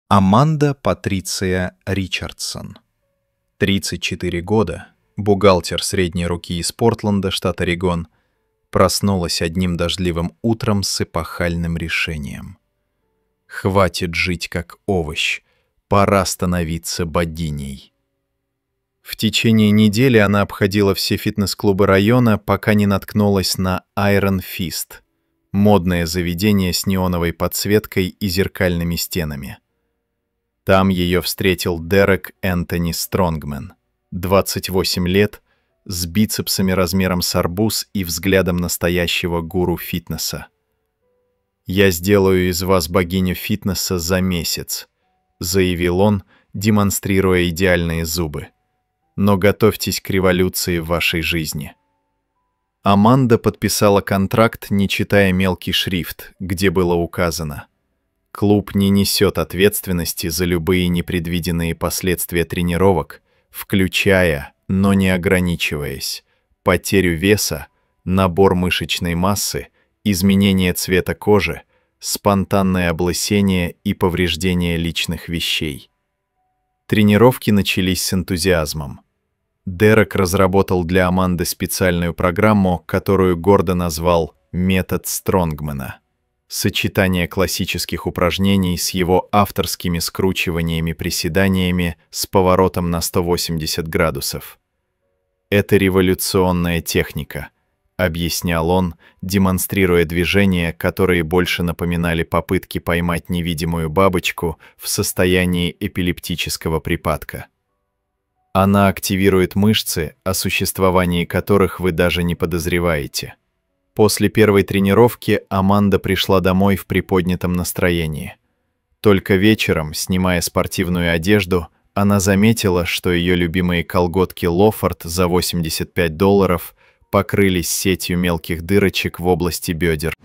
Аманда Патриция Ричардсон. 34 года, бухгалтер средней руки из Портленда, штат Орегон, проснулась одним дождливым утром с эпохальным решением. Хватит жить как овощ, пора становиться богиней. В течение недели она обходила все фитнес-клубы района, пока не наткнулась на Iron Fist, модное заведение с неоновой подсветкой и зеркальными стенами. Там ее встретил Дерек Энтони Стронгмен, 28 лет, с бицепсами размером с арбуз и взглядом настоящего гуру фитнеса. «Я сделаю из вас богиню фитнеса за месяц», — заявил он, демонстрируя идеальные зубы. «Но готовьтесь к революции в вашей жизни». Аманда подписала контракт, не читая мелкий шрифт, где было указано: клуб не несет ответственности за любые непредвиденные последствия тренировок, включая, но не ограничиваясь, потерю веса, набор мышечной массы, изменение цвета кожи, спонтанное облысение и повреждение личных вещей. Тренировки начались с энтузиазмом. Дерек разработал для Аманды специальную программу, которую гордо назвал «Метод Стронгмена». Сочетание классических упражнений с его авторскими скручиваниями-приседаниями с поворотом на 180 градусов. «Это революционная техника», — объяснял он, демонстрируя движения, которые больше напоминали попытки поймать невидимую бабочку в состоянии эпилептического припадка. Она активирует мышцы, о существовании которых вы даже не подозреваете. После первой тренировки Аманда пришла домой в приподнятом настроении. Только вечером, снимая спортивную одежду, она заметила, что ее любимые колготки Лофорд за $85 покрылись сетью мелких дырочек в области бедер.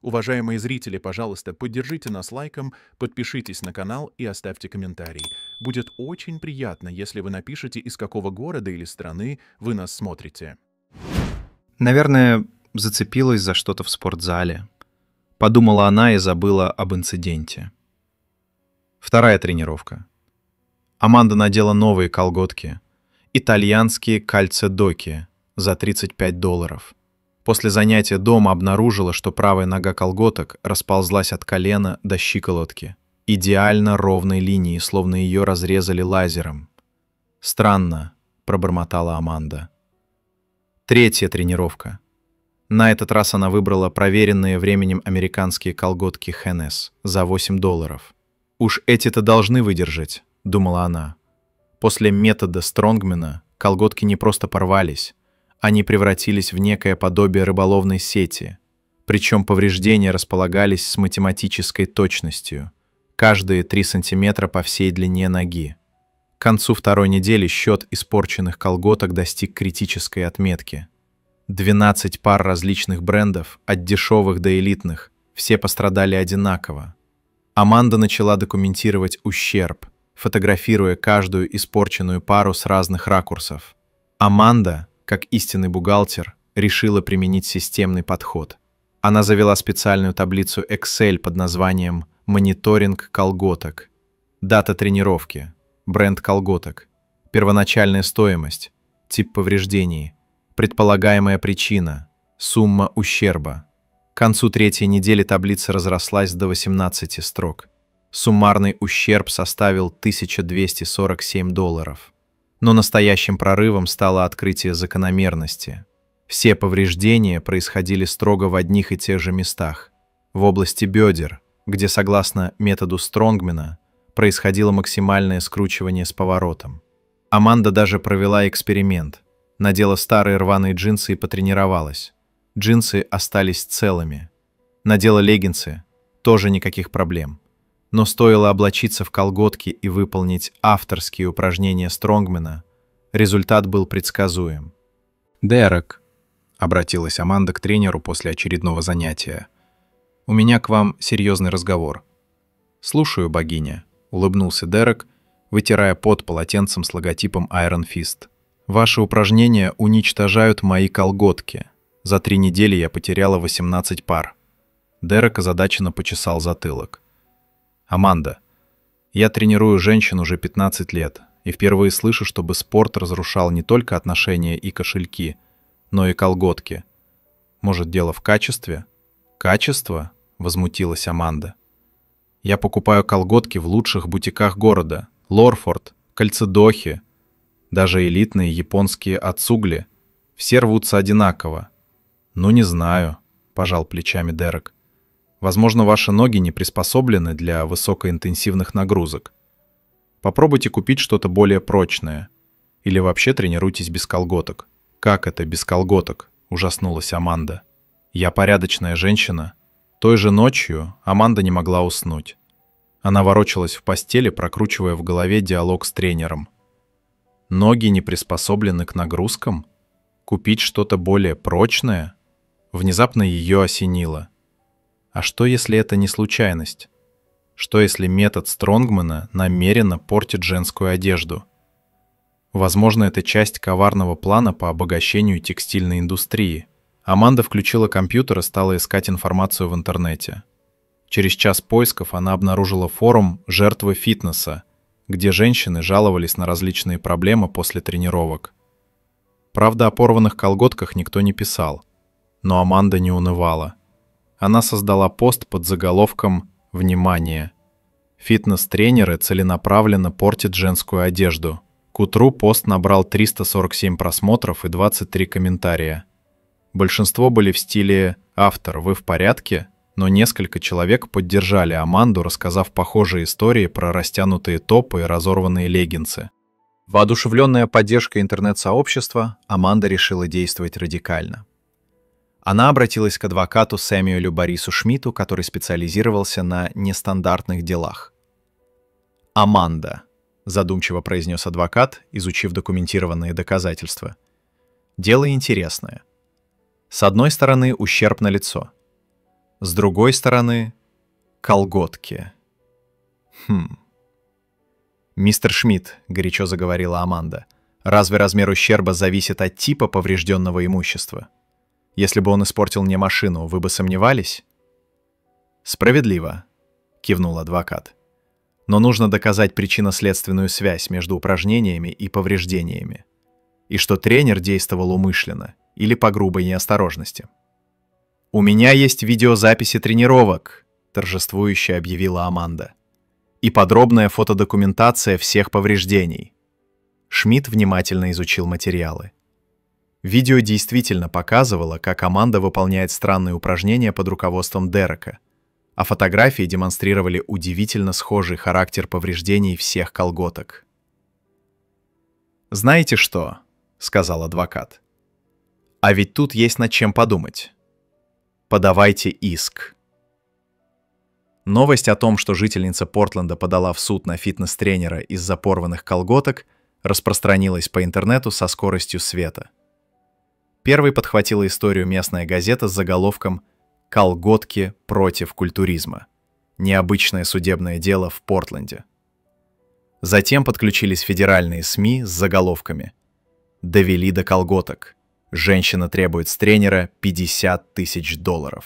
Уважаемые зрители, пожалуйста, поддержите нас лайком, подпишитесь на канал и оставьте комментарий. Будет очень приятно, если вы напишете, из какого города или страны вы нас смотрите. Наверное, зацепилась за что-то в спортзале. Подумала она и забыла об инциденте. Вторая тренировка. Аманда надела новые колготки. Итальянские кальцедоки за $35. После занятия дома обнаружила, что правая нога колготок расползлась от колена до щиколотки. Идеально ровной линии, словно ее разрезали лазером. «Странно», — пробормотала Аманда. Третья тренировка. На этот раз она выбрала проверенные временем американские колготки Хеннес за $8. «Уж эти-то должны выдержать», — думала она. После метода Стронгмена колготки не просто порвались, они превратились в некое подобие рыболовной сети, причем повреждения располагались с математической точностью, каждые 3 сантиметра по всей длине ноги. К концу второй недели счет испорченных колготок достиг критической отметки. 12 пар различных брендов, от дешевых до элитных, все пострадали одинаково. Аманда начала документировать ущерб, фотографируя каждую испорченную пару с разных ракурсов. Аманда, как истинный бухгалтер, решила применить системный подход. Она завела специальную таблицу Excel под названием «Мониторинг колготок». Дата тренировки, бренд колготок, первоначальная стоимость, тип повреждений, предполагаемая причина, сумма ущерба. К концу третьей недели таблица разрослась до 18 строк. Суммарный ущерб составил $1247. Но настоящим прорывом стало открытие закономерности. Все повреждения происходили строго в одних и тех же местах. В области бедер, где, согласно методу Стронгмена, происходило максимальное скручивание с поворотом. Аманда даже провела эксперимент. Надела старые рваные джинсы и потренировалась. Джинсы остались целыми. Надела леггинсы, тоже никаких проблем. Но стоило облачиться в колготки и выполнить авторские упражнения Стронгмена, результат был предсказуем. «Дерек», — обратилась Аманда к тренеру после очередного занятия, — «у меня к вам серьезный разговор». «Слушаю, богиня», — улыбнулся Дерек, вытирая пот полотенцем с логотипом Iron Fist. «Ваши упражнения уничтожают мои колготки. За 3 недели я потеряла 18 пар». Дерек озадаченно почесал затылок. «Аманда, Я тренирую женщин уже 15 лет и впервые слышу, чтобы спорт разрушал не только отношения и кошельки, но и колготки. Может, дело в качестве? Качество? Возмутилась Аманда. Я покупаю колготки в лучших бутиках города. Лорфорд, Кальцедохи, даже элитные японские ацугли. Все рвутся одинаково. Ну, не знаю, пожал плечами Дерек. Возможно, ваши ноги не приспособлены для высокоинтенсивных нагрузок. Попробуйте купить что-то более прочное. Или вообще тренируйтесь без колготок. Как это без колготок? Ужаснулась Аманда. Я порядочная женщина. Той же ночью Аманда не могла уснуть. Она ворочалась в постели, прокручивая в голове диалог с тренером. Ноги не приспособлены к нагрузкам? Купить что-то более прочное? Внезапно ее осенило. А что, если это не случайность? Что, если метод Стронгмана намеренно портит женскую одежду? Возможно, это часть коварного плана по обогащению текстильной индустрии. Аманда включила компьютер и стала искать информацию в интернете. Через час поисков она обнаружила форум «Жертвы фитнеса», где женщины жаловались на различные проблемы после тренировок. Правда, о порванных колготках никто не писал, но Аманда не унывала. Она создала пост под заголовком «Внимание! Фитнес-тренеры целенаправленно портят женскую одежду». К утру пост набрал 347 просмотров и 23 комментария. Большинство были в стиле «Автор, вы в порядке?», но несколько человек поддержали Аманду, рассказав похожие истории про растянутые топы и разорванные леггинсы. Воодушевленная поддержкой интернет-сообщества, Аманда решила действовать радикально. Она обратилась к адвокату Сэмюэлю Борису Шмидту, который специализировался на нестандартных делах. «Аманда», — задумчиво произнес адвокат, изучив документированные доказательства. «Дело интересное. С одной стороны, ущерб на лицо. С другой стороны, колготки. «Мистер Шмидт», — горячо заговорила Аманда, — «разве размер ущерба зависит от типа поврежденного имущества? Если бы он испортил мне машину, вы бы сомневались?» «Справедливо», — кивнул адвокат. «Но нужно доказать причинно-следственную связь между упражнениями и повреждениями, и что тренер действовал умышленно или по грубой неосторожности». «У меня есть видеозаписи тренировок», — торжествующе объявила Аманда. «И подробная фотодокументация всех повреждений». Шмидт внимательно изучил материалы. Видео действительно показывало, как Аманда выполняет странные упражнения под руководством Дерека, а фотографии демонстрировали удивительно схожий характер повреждений всех колготок. «Знаете что?» — сказал адвокат. «А ведь тут есть над чем подумать. Подавайте иск». Новость о том, что жительница Портленда подала в суд на фитнес-тренера из-за порванных колготок, распространилась по интернету со скоростью света. Первой подхватила историю местная газета с заголовком «Колготки против культуризма. Необычное судебное дело в Портленде». Затем подключились федеральные СМИ с заголовками «Довели до колготок. Женщина требует с тренера $50 000.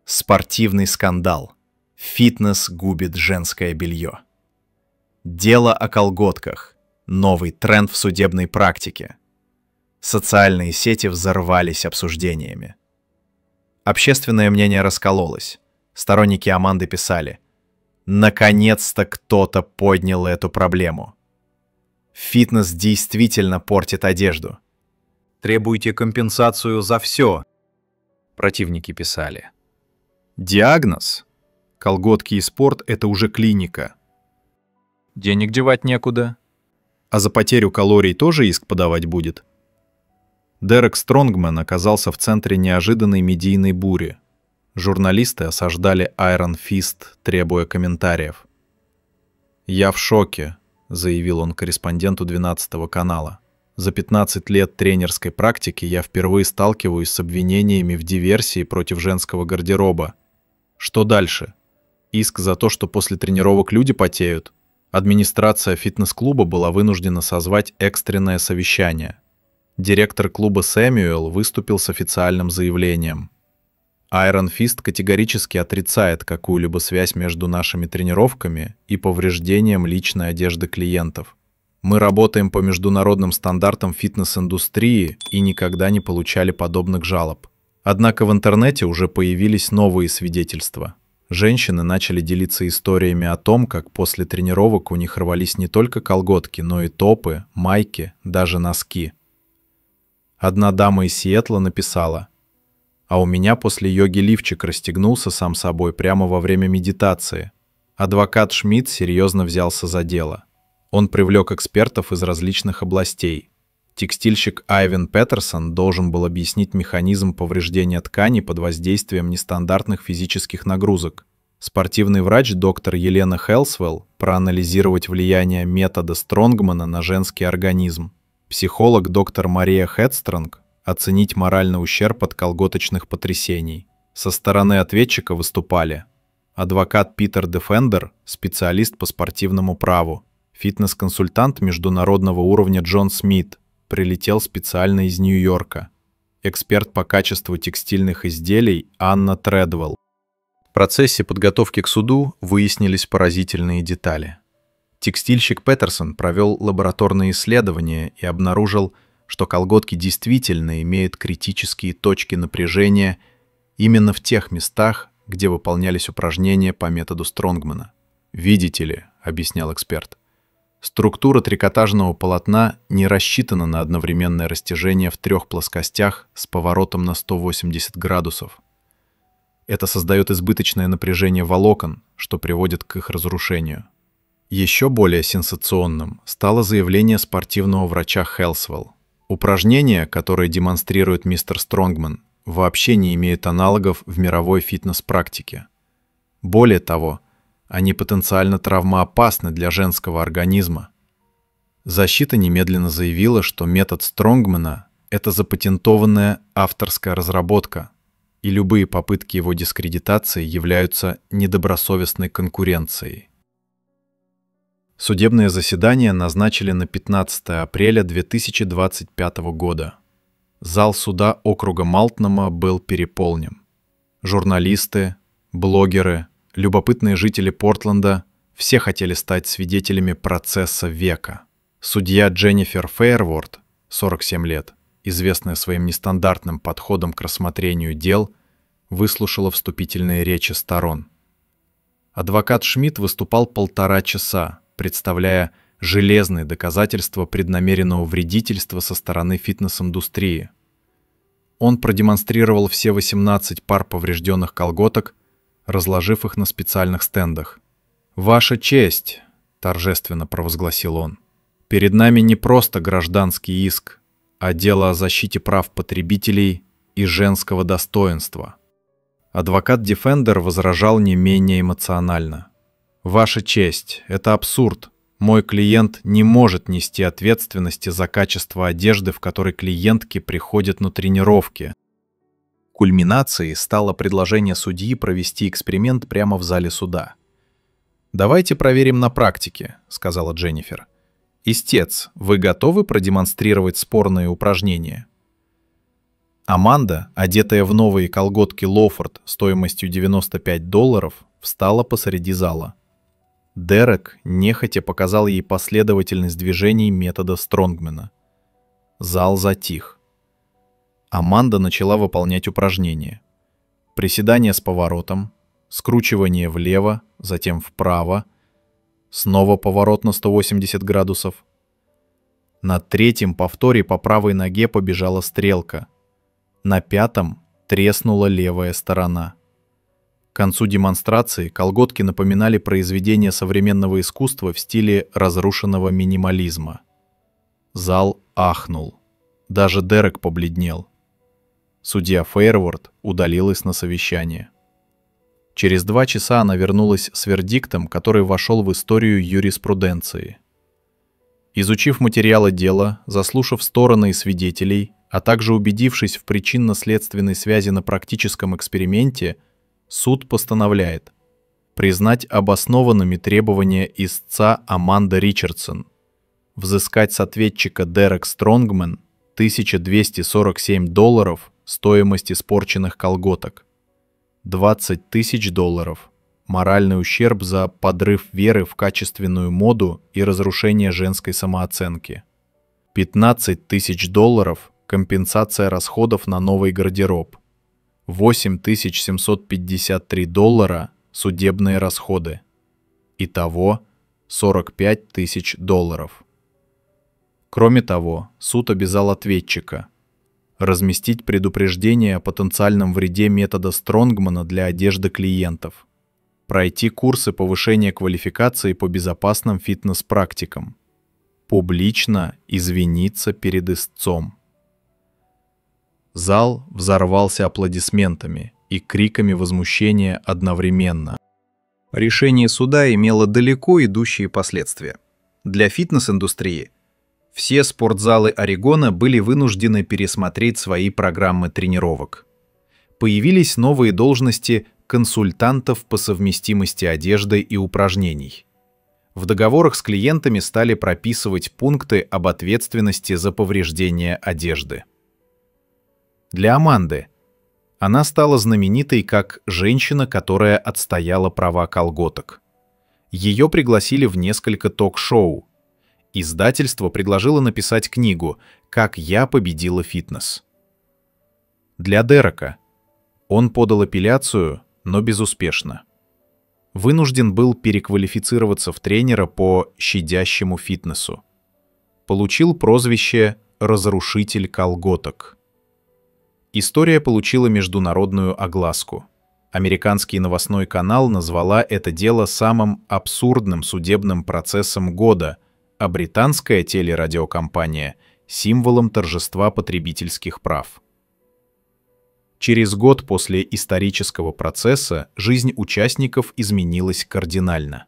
Спортивный скандал. Фитнес губит женское белье. Дело о колготках. Новый тренд в судебной практике. Социальные сети взорвались обсуждениями. Общественное мнение раскололось. Сторонники Аманды писали: «Наконец-то кто-то поднял эту проблему. Фитнес действительно портит одежду. Требуйте компенсацию за все», — противники писали. Диагноз: колготки и спорт — это уже клиника. Денег девать некуда. А за потерю калорий тоже иск подавать будет. Дерек Стронгман оказался в центре неожиданной медийной бури. Журналисты осаждали Iron Fist, требуя комментариев. «Я в шоке», — заявил он корреспонденту 12-го канала. «За 15 лет тренерской практики я впервые сталкиваюсь с обвинениями в диверсии против женского гардероба. Что дальше? Иск за то, что после тренировок люди потеют? Администрация фитнес-клуба была вынуждена созвать экстренное совещание. Директор клуба Сэмюэл выступил с официальным заявлением. Iron Fist категорически отрицает какую-либо связь между нашими тренировками и повреждением личной одежды клиентов. Мы работаем по международным стандартам фитнес-индустрии и никогда не получали подобных жалоб. Однако в интернете уже появились новые свидетельства. Женщины начали делиться историями о том, как после тренировок у них рвались не только колготки, но и топы, майки, даже носки. Одна дама из Сиэтла написала: «А у меня после йоги лифчик расстегнулся сам собой прямо во время медитации». Адвокат Шмидт серьезно взялся за дело. Он привлек экспертов из различных областей. Текстильщик Айвен Петерсон должен был объяснить механизм повреждения ткани под воздействием нестандартных физических нагрузок. Спортивный врач доктор Елена Хелсвелл проанализировать влияние метода Стронгмана на женский организм. Психолог доктор Мария Хедстронг оценить моральный ущерб от колготочных потрясений. Со стороны ответчика выступали адвокат Питер Дефендер, специалист по спортивному праву, фитнес-консультант международного уровня Джон Смит, прилетел специально из Нью-Йорка, эксперт по качеству текстильных изделий Анна Тредвелл. В процессе подготовки к суду выяснились поразительные детали. Текстильщик Петерсон провел лабораторные исследования и обнаружил, что колготки действительно имеют критические точки напряжения именно в тех местах, где выполнялись упражнения по методу Стронгмана. «Видите ли», — объяснял эксперт, структура трикотажного полотна не рассчитана на одновременное растяжение в 3 плоскостях с поворотом на 180 градусов. Это создает избыточное напряжение волокон, что приводит к их разрушению. Еще более сенсационным стало заявление спортивного врача Хелсвелл. Упражнения, которые демонстрирует мистер Стронгман, вообще не имеют аналогов в мировой фитнес-практике. Более того, они потенциально травмоопасны для женского организма. Защита немедленно заявила, что метод Стронгмана — это запатентованная авторская разработка, и любые попытки его дискредитации являются недобросовестной конкуренцией. Судебное заседание назначили на 15 апреля 2025 года. Зал суда округа Малтнома был переполнен. Журналисты, блогеры, любопытные жители Портленда — все хотели стать свидетелями процесса века. Судья Дженнифер Фейерворд, 47 лет, известная своим нестандартным подходом к рассмотрению дел, выслушала вступительные речи сторон. Адвокат Шмидт выступал 1,5 часа, представляя железные доказательства преднамеренного вредительства со стороны фитнес-индустрии. Он продемонстрировал все 18 пар поврежденных колготок, разложив их на специальных стендах. «Ваша честь», — торжественно провозгласил он, — «перед нами не просто гражданский иск, а дело о защите прав потребителей и женского достоинства». Адвокат Дефендер возражал не менее эмоционально. «Ваша честь, это абсурд. Мой клиент не может нести ответственности за качество одежды, в которой клиентки приходят на тренировки». Кульминацией стало предложение судьи провести эксперимент прямо в зале суда. «Давайте проверим на практике», — сказала Дженнифер. «Истец, вы готовы продемонстрировать спорные упражнения?» Аманда, одетая в новые колготки Лофорд стоимостью $95, встала посреди зала. Дерек нехотя показал ей последовательность движений метода Стронгмана. Зал затих. Аманда начала выполнять упражнения. Приседания с поворотом, скручивание влево, затем вправо, снова поворот на 180 градусов. На 3-м повторе по правой ноге побежала стрелка. На 5-м треснула левая сторона. К концу демонстрации колготки напоминали произведение современного искусства в стиле разрушенного минимализма. Зал ахнул. Даже Дерек побледнел. Судья Фейерворд удалилась на совещание. Через 2 часа она вернулась с вердиктом, который вошел в историю юриспруденции. Изучив материалы дела, заслушав стороны и свидетелей, а также убедившись в причинно-следственной связи на практическом эксперименте, суд постановляет признать обоснованными требования истца Аманда Ричардсон, взыскать с ответчика Дерек Стронгман $1247 стоимость испорченных колготок, 20 тысяч долларов. Моральный ущерб за подрыв веры в качественную моду и разрушение женской самооценки. 15 тысяч долларов – компенсация расходов на новый гардероб. 8753 доллара – судебные расходы. Итого 45 тысяч долларов. Кроме того, суд обязал ответчика разместить предупреждение о потенциальном вреде метода Стронгмана для одежды клиентов, пройти курсы повышения квалификации по безопасным фитнес-практикам, публично извиниться перед истцом. Зал взорвался аплодисментами и криками возмущения одновременно. Решение суда имело далеко идущие последствия. Для фитнес-индустрии все спортзалы Орегона были вынуждены пересмотреть свои программы тренировок. Появились новые должности консультантов по совместимости одежды и упражнений. В договорах с клиентами стали прописывать пункты об ответственности за повреждение одежды. Для Аманды она стала знаменитой как женщина, которая отстояла права колготок. Ее пригласили в несколько ток-шоу. Издательство предложило написать книгу «Как я победила фитнес». Для Дерека он подал апелляцию, но безуспешно. Вынужден был переквалифицироваться в тренера по щадящему фитнесу. Получил прозвище «Разрушитель колготок». История получила международную огласку. Американский новостной канал назвала это дело самым абсурдным судебным процессом года, а британская телерадиокомпания — символом торжества потребительских прав. Через год после исторического процесса жизнь участников изменилась кардинально.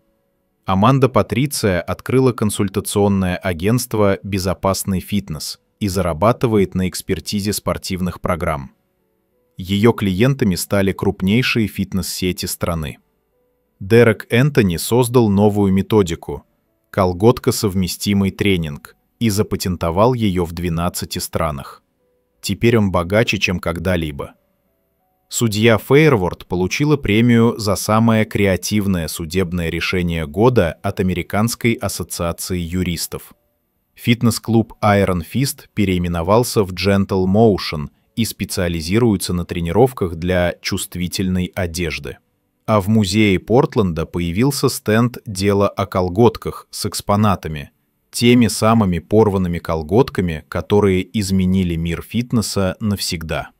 Аманда Патриция открыла консультационное агентство «Безопасный фитнес» и зарабатывает на экспертизе спортивных программ. Ее клиентами стали крупнейшие фитнес-сети страны. Дерек Энтони создал новую методику — колготко-совместимый тренинг, и запатентовал ее в 12 странах. Теперь он богаче, чем когда-либо. Судья Фейерворд получила премию за самое креативное судебное решение года от Американской ассоциации юристов. Фитнес-клуб Iron Fist переименовался в Gentle Motion и специализируется на тренировках для чувствительной одежды. А в музее Портленда появился стенд «Дело о колготках» с экспонатами, теми самыми порванными колготками, которые изменили мир фитнеса навсегда.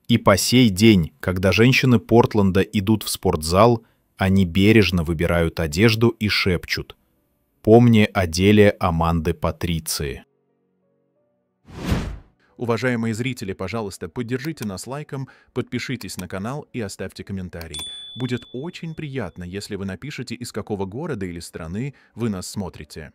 И по сей день, когда женщины Портленда идут в спортзал, они бережно выбирают одежду и шепчут: «Помни о деле Аманды Патриции». Уважаемые зрители, пожалуйста, поддержите нас лайком, подпишитесь на канал и оставьте комментарий. Будет очень приятно, если вы напишите, из какого города или страны вы нас смотрите.